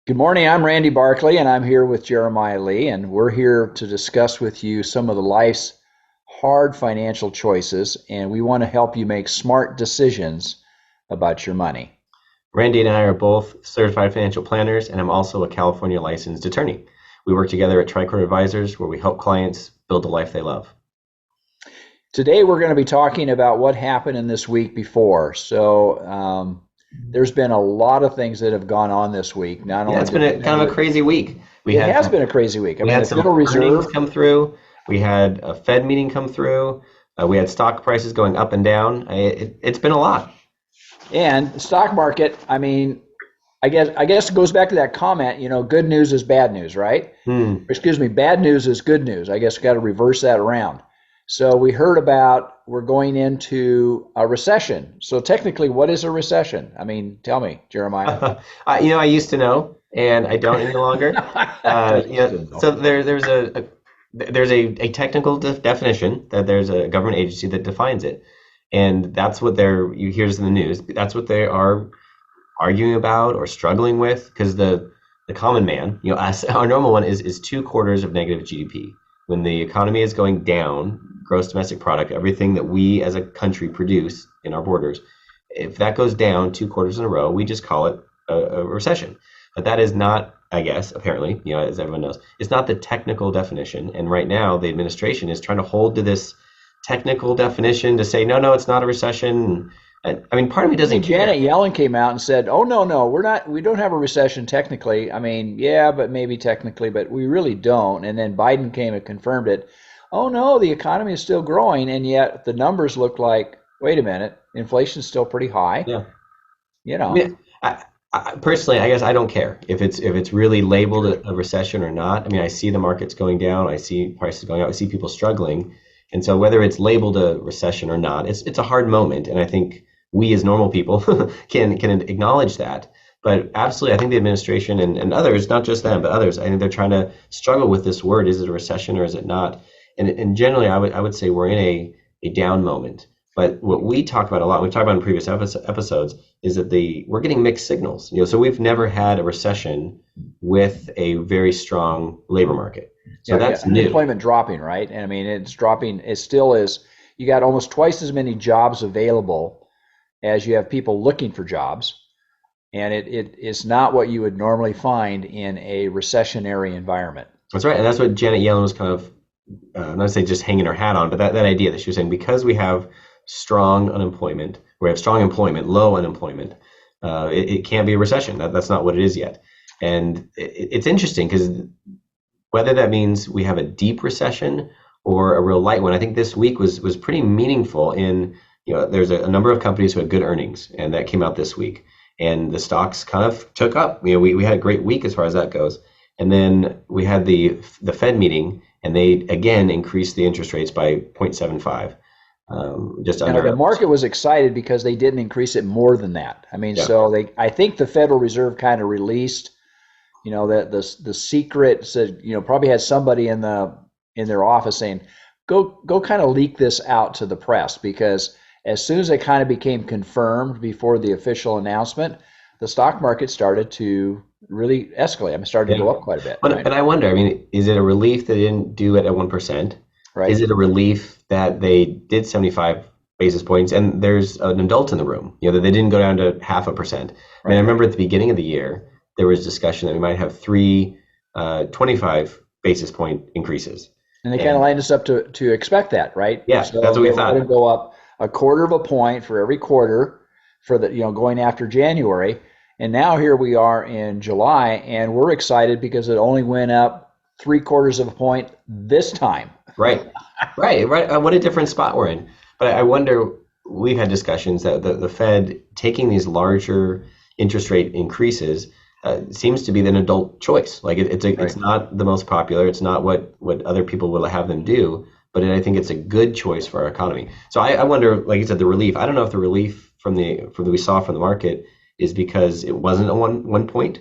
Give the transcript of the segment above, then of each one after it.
Good morning. I'm Randy Barkley, and I'm here with Jeremiah Lee, and we're here to discuss with you some of the life's hard financial choices, and we want to help you make smart decisions about your money. Randy and I are both certified financial planners, and I'm also a California licensed attorney. We work together at Tricord Advisors, where we help clients build the life they love. Today, we're going to be talking about what happened in this week before. There's been a lot of things that have gone on this week. Not Yeah, only it's been did the a kind of a Fed, crazy week. We it had has some, been a crazy week. I we mean, had the some Federal earnings Reserve. come through. We had a Fed meeting come through. We had stock prices going up and down. It's been a lot. And the stock market, I mean, I guess it goes back to that comment, good news is bad news, right? Hmm. Excuse me, bad news is good news. I guess we got to reverse that around. So we heard about we're going into a recession. So technically, what is a recession? I mean, tell me, Jeremiah. I used to know, and I don't any longer. I used to know. So there's a technical definition that there's a government agency that defines it, and that's what you hear in the news. That's what they are arguing about or struggling with, because the common man, us, our normal one is 2 quarters of negative GDP. When the economy is going down, gross domestic product, everything that we as a country produce in our borders, if that goes down 2 quarters in a row, we just call it a recession. But that is not, I guess, apparently, as everyone knows, it's not the technical definition. And right now, the administration is trying to hold to this technical definition to say, no, no, it's not a recession. I mean, part of me I doesn't think care. Janet Yellen came out and said, "Oh no, no, we don't have a recession technically. I mean, yeah, but maybe technically, but we really don't." And then Biden came and confirmed it. Oh no, the economy is still growing, and yet the numbers look like, wait a minute, inflation's still pretty high. Yeah. You I know, mean, personally, I guess I don't care if it's really labeled sure. a recession or not. I mean, I see the markets going down, I see prices going up, I see people struggling, and so whether it's labeled a recession or not, it's a hard moment, and I think we as normal people can acknowledge that. But absolutely, I think the administration and others, not just them, but others, I think they're trying to struggle with this word. Is it a recession or is it not? And generally, I would say we're in a down moment. But what we talk about a lot, we talked about in previous episodes, is that we're getting mixed signals. So we've never had a recession with a very strong labor market. So Yeah, yeah, that's new. unemployment dropping, right? And I mean, it's dropping. It still is. You got almost twice as many jobs available as you have people looking for jobs, and it is not what you would normally find in a recessionary environment. That's right. And that's what Janet Yellen was kind of, I'm not saying just hanging her hat on, but that idea that she was saying, because we have strong unemployment, we have strong employment, low unemployment, it can't be a recession. That's not what it is yet. And it's interesting because whether that means we have a deep recession or a real light one, I think this week was pretty meaningful in, there's a number of companies who had good earnings, and that came out this week. And the stocks kind of took up. We had a great week as far as that goes. And then we had the Fed meeting, and they again increased the interest rates by 0.75, just Now, the under. market was excited because they didn't increase it more than that. I mean, Yeah, I think the Federal Reserve kind of released, that the secret said, probably had somebody in their office saying, go kind of leak this out to the press because as soon as it kind of became confirmed before the official announcement, the stock market started to really escalate. I mean, started to yeah. go up quite a bit, But right? I wonder. I mean, is it a relief they didn't do it at 1%? Is Right, it a relief that they did 75 basis points and there's an adult in the room? That they didn't go down to 0.5%. I mean, I right. remember at the beginning of the year there was discussion that we might have three 25 basis point increases, And they kind of and lined us up to expect that, right? yeah, that's So what we they were going thought. to go up a quarter of a point for every quarter for going after January. And now here we are in July, and we're excited because it only went up three-quarters of a point this time. Right, right, right. What a different spot we're in. But I wonder, we've had discussions that the Fed taking these larger interest rate increases seems to be an adult choice. Like it's Right. not the most popular. It's not what other people will have them do. But I think it's a good choice for our economy. So I wonder, like you said, the relief. I don't know if the relief from the we saw from the market is because it wasn't a one point,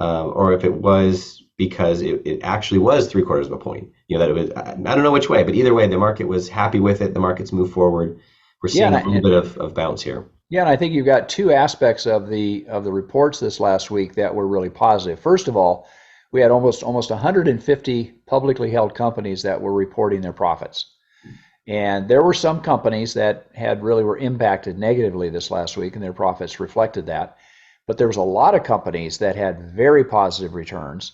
or if it was because it actually was 3/4 of a point. That it was. I don't know which way, but either way, the market was happy with it. The market's moved forward. We're Yeah, seeing a little bit of bounce here. Yeah, and I think you've got two aspects of the reports this last week that were really positive. First of all, we had almost 150 publicly held companies that were reporting their profits. And there were some companies that had really were impacted negatively this last week, and their profits reflected that. But there was a lot of companies that had very positive returns,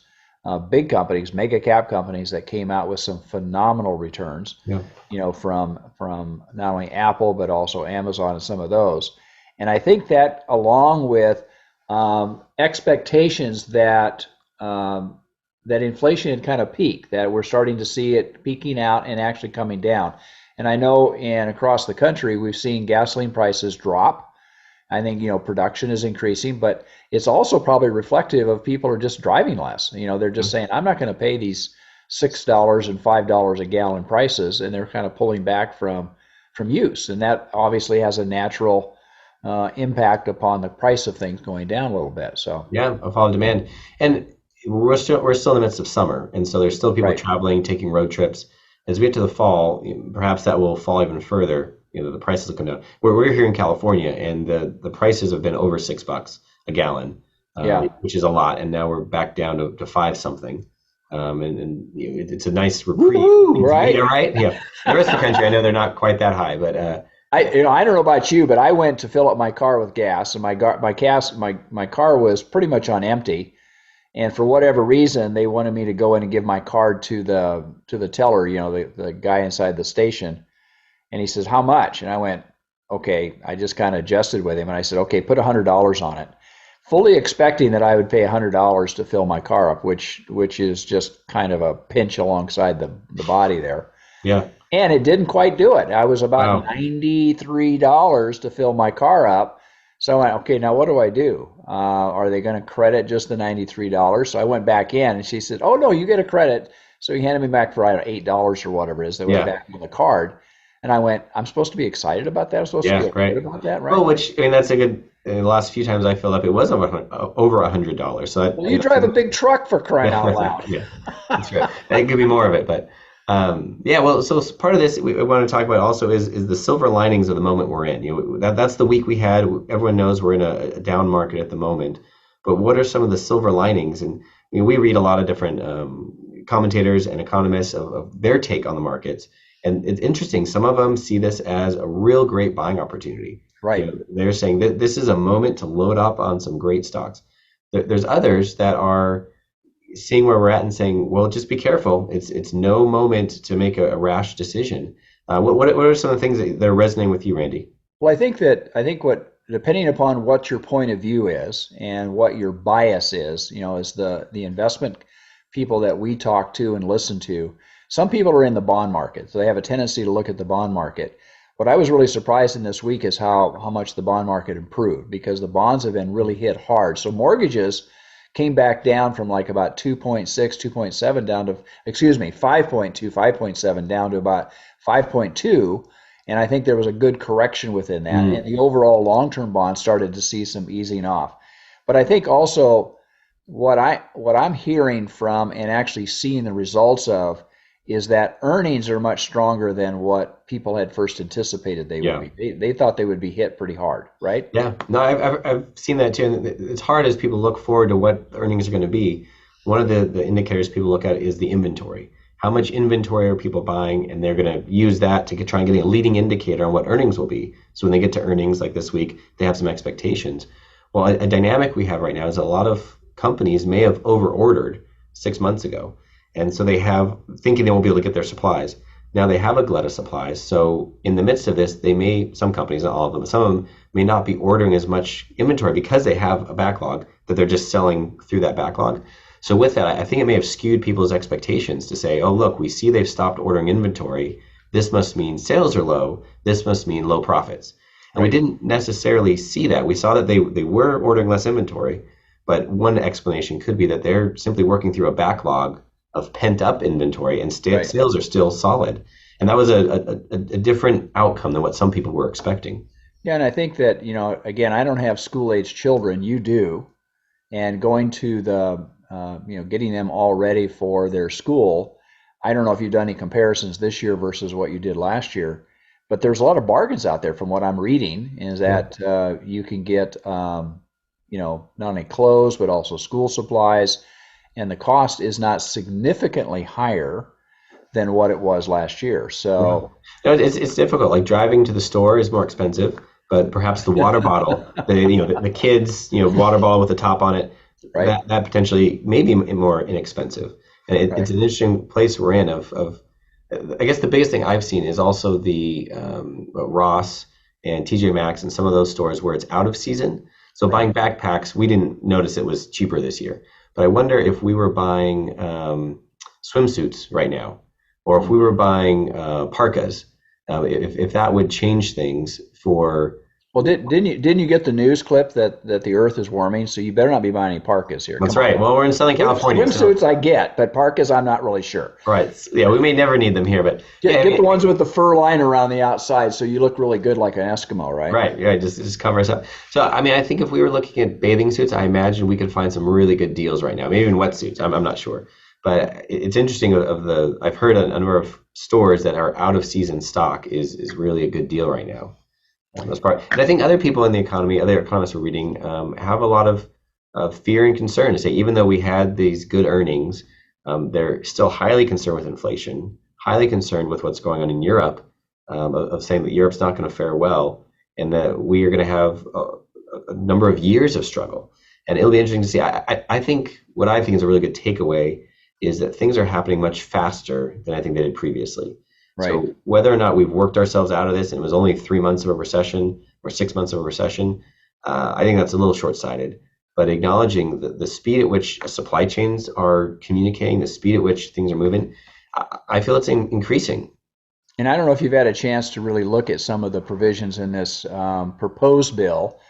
big companies, mega cap companies that came out with some phenomenal returns. Yeah. From not only Apple but also Amazon and some of those. And I think that along with expectations that inflation had kind of peaked, that we're starting to see it peaking out and actually coming down. And I know across the country, we've seen gasoline prices drop. I think, production is increasing, but it's also probably reflective of people are just driving less. They're just saying, I'm not going to pay these $6 and $5 a gallon prices, and they're kind of pulling back from use. And that obviously has a natural impact upon the price of things going down a little bit. So Yeah, a fall of demand. And we're still in the midst of summer, and so there's still people right. traveling, taking road trips. As we get to the fall, perhaps that will fall even further. The prices will come down. We're here in California, and the prices have been over $6 a gallon, Yeah. which is a lot. And now we're back down to five something. And it's a nice reprieve. Woohoo, right? Yeah, right. Yeah. The rest of the country, I know they're not quite that high, but I don't know about you, but I went to fill up my car with gas, and my car was pretty much on empty. And for whatever reason, they wanted me to go in and give my card to the teller, the guy inside the station. And he says, "How much?" And I went, "Okay." I just kind of adjusted with him, and I said, "Okay, put $100 on it," fully expecting that I would pay $100 to fill my car up, which is just kind of a pinch alongside the body there. yeah. And it didn't quite do it. I was about Wow. $93 to fill my car up. So I went, okay, now what do I do? Are they going to credit just the $93? So I went back in, and she said, "Oh no, you get a credit." So he handed me back for, I don't know, $8 or whatever it is. They went Yeah. back on the card. And I went, I'm supposed to be excited about that. I'm supposed to Yeah. feel good Right. about that, right? Well, which I mean, that's a good. In the last few times I filled up, it was over $100. So Well, you drive a big truck, for crying out loud. yeah, that's right. It could be more of it, but yeah. Well, so part of this we want to talk about also is the silver linings of the moment we're in. That's the week we had. Everyone knows we're in a down market at the moment, but what are some of the silver linings? And we read a lot of different commentators and economists of their take on the markets, and it's interesting. Some of them see this as a real great buying opportunity. Right. They're saying that this is a moment to load up on some great stocks. There's others that are seeing where we're at and saying, well, just be careful. It's no moment to make a rash decision. What are some of the things that are resonating with you, Randy? Well, I think what depending upon what your point of view is and what your bias is, is the investment people that we talk to and listen to. Some people are in the bond market, so they have a tendency to look at the bond market. What I was really surprised in this week is how much the bond market improved, because the bonds have been really hit hard. So mortgages came back down from like about 2.6, 2.7 down to, excuse me, 5.2, 5.7 down to about 5.2. And I think there was a good correction within that. And Mm, the overall long-term bond started to see some easing off. But I think also what I'm hearing from and actually seeing the results of is that earnings are much stronger than what people had first anticipated they would yeah. be. They thought they would be hit pretty hard, right? Yeah, no, I've seen that too. And it's hard as people look forward to what earnings are going to be. One of the indicators people look at is the inventory. How much inventory are people buying? And they're going to use that to try and get a leading indicator on what earnings will be. So when they get to earnings like this week, they have some expectations. Well, a dynamic we have right now is a lot of companies may have over ordered 6 months ago. And so they have thinking they won't be able to get their supplies. Now they have a glut of supplies. So in the midst of this, some companies, not all of them, but some of them may not be ordering as much inventory because they have a backlog that they're just selling through that backlog. So with that, I think it may have skewed people's expectations to say, oh, look, we see they've stopped ordering inventory. This must mean sales are low. This must mean low profits. And we Right. didn't necessarily see that. We saw that they were ordering less inventory, but one explanation could be that they're simply working through a backlog of pent up inventory and Right. sales are still solid. And that was a different outcome than what some people were expecting. Yeah, and I think that, again, I don't have school age children, you do, and going to getting them all ready for their school. I don't know if you've done any comparisons this year versus what you did last year, but there's a lot of bargains out there from what I'm reading. Is Yeah. that you can get not only clothes but also school supplies, and the cost is not significantly higher than what it was last year. Yeah. So No, it's difficult. Like driving to the store is more expensive, but perhaps the water bottle, the kids, water bottle with the top on it, right, that potentially may be more inexpensive. And it's right, an interesting place we're in of I guess the biggest thing I've seen is also the Ross and TJ Maxx and some of those stores where it's out of season. So right. buying backpacks, we didn't notice it was cheaper this year. But I wonder if we were buying swimsuits right now, or if we were buying parkas, if that would change things for. Well, didn't you get the news clip that the Earth is warming? So you better not be buying any parkas here. That's Come on right. now. Well, we're in Southern California, so Swimsuits I get, but parkas I'm not really sure. right. Yeah, we may never need them here, but yeah, Get the ones with the fur line around the outside, so you look really good like an Eskimo, right? right, right. Just cover us up. So, I mean, I think if we were looking at bathing suits, I imagine we could find some really good deals right now. Maybe even wetsuits. I'm not sure, but it's interesting. I've heard a number of stores that are out of season stock is really a good deal right now. That's part. And I think other people in the economy, other economists we're reading, have a lot of fear and concern to say, even though we had these good earnings, they're still highly concerned with inflation, highly concerned with what's going on in Europe, of saying that Europe's not going to fare well, and that we are going to have a number of years of struggle. And it'll be interesting to see. I think what I think is a really good takeaway is that things are happening much faster than I think they did previously. Right. So whether or not we've worked ourselves out of this and it was only 3 months of a recession or 6 months of a recession, I think that's a little short-sighted. But acknowledging the speed at which supply chains are communicating, the speed at which things are moving, I feel it's increasing. And I don't know if you've had a chance to really look at some of the provisions in this proposed bill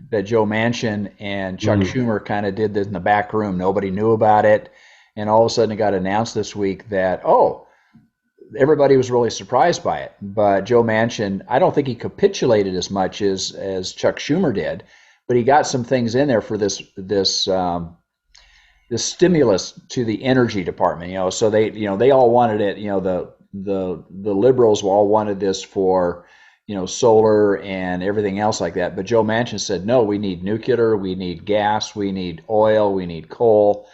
that Joe Manchin and Chuck Mm. Schumer kind of did this in the back room. Nobody knew about it. And all of a sudden it got announced this week that, everybody was really surprised by it. But Joe Manchin, I don't think he capitulated as much as Chuck Schumer did, but he got some things in there for this stimulus to the energy department. So they all wanted it. The liberals all wanted this for solar and everything else like that. But Joe Manchin said, no, we need nuclear, we need gas, we need oil, we need coal.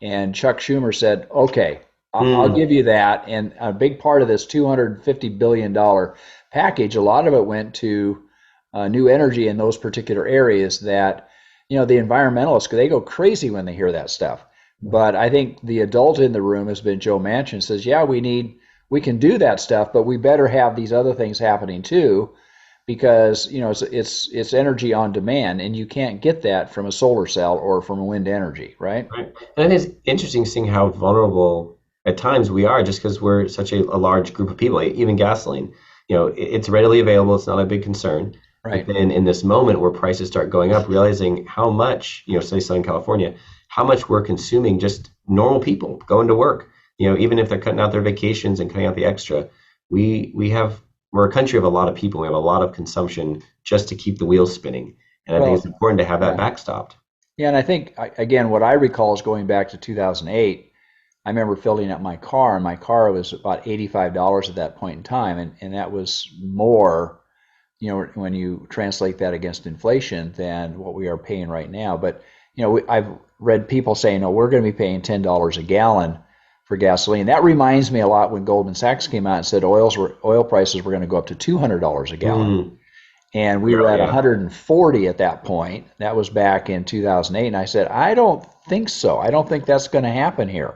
And Chuck Schumer said, okay, I'll give you that. And a big part of this $250 billion package, a lot of it went to new energy in those particular areas that, the environmentalists, they go crazy when they hear that stuff. But I think the adult in the room has been Joe Manchin, says, yeah, we can do that stuff, but we better have these other things happening too, because, it's energy on demand, and you can't get that from a solar cell or from wind energy, right? Right. And I think it's interesting seeing how vulnerable at times we are just because we're such a large group of people, even gasoline. It's readily available. It's not a big concern. Right. But then in this moment where prices start going up, realizing how much, say Southern California, how much we're consuming, just normal people going to work, even if they're cutting out their vacations and cutting out the extra, we're a country of a lot of people. We have a lot of consumption just to keep the wheels spinning. And I think it's important to have that backstopped. Yeah, and I think, again, what I recall is going back to 2008. I remember filling up my car, and my car was about $85 at that point in time, and that was more, when you translate that against inflation, than what we are paying right now. But I've read people saying, "Oh, we're going to be paying $10 a gallon for gasoline." That reminds me a lot when Goldman Sachs came out and said oil prices were going to go up to $200 a gallon, and we were at 140 at that point. That was back in 2008, and I said, "I don't think so. I don't think that's going to happen here."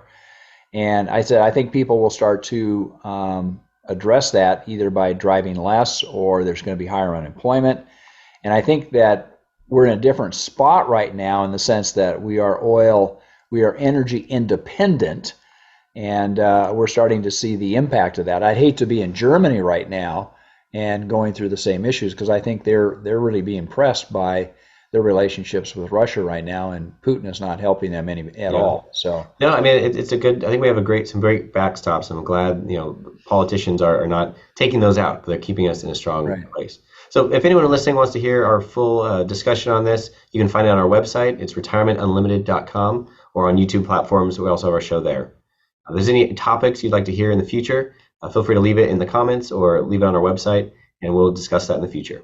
And I said, I think people will start to address that either by driving less, or there's going to be higher unemployment. And I think that we're in a different spot right now in the sense that we are energy independent, and we're starting to see the impact of that. I'd hate to be in Germany right now and going through the same issues, because I think they're really being pressed by their relationships with Russia right now, and Putin is not helping them at all. So no, I mean it's a good. I think we have some great backstops, and I'm glad politicians are not taking those out. They're keeping us in a strong place. So if anyone listening wants to hear our full discussion on this, you can find it on our website. It's retirementunlimited.com, or on YouTube platforms. We also have our show there. If there's any topics you'd like to hear in the future, feel free to leave it in the comments or leave it on our website. and we'll discuss that in the future.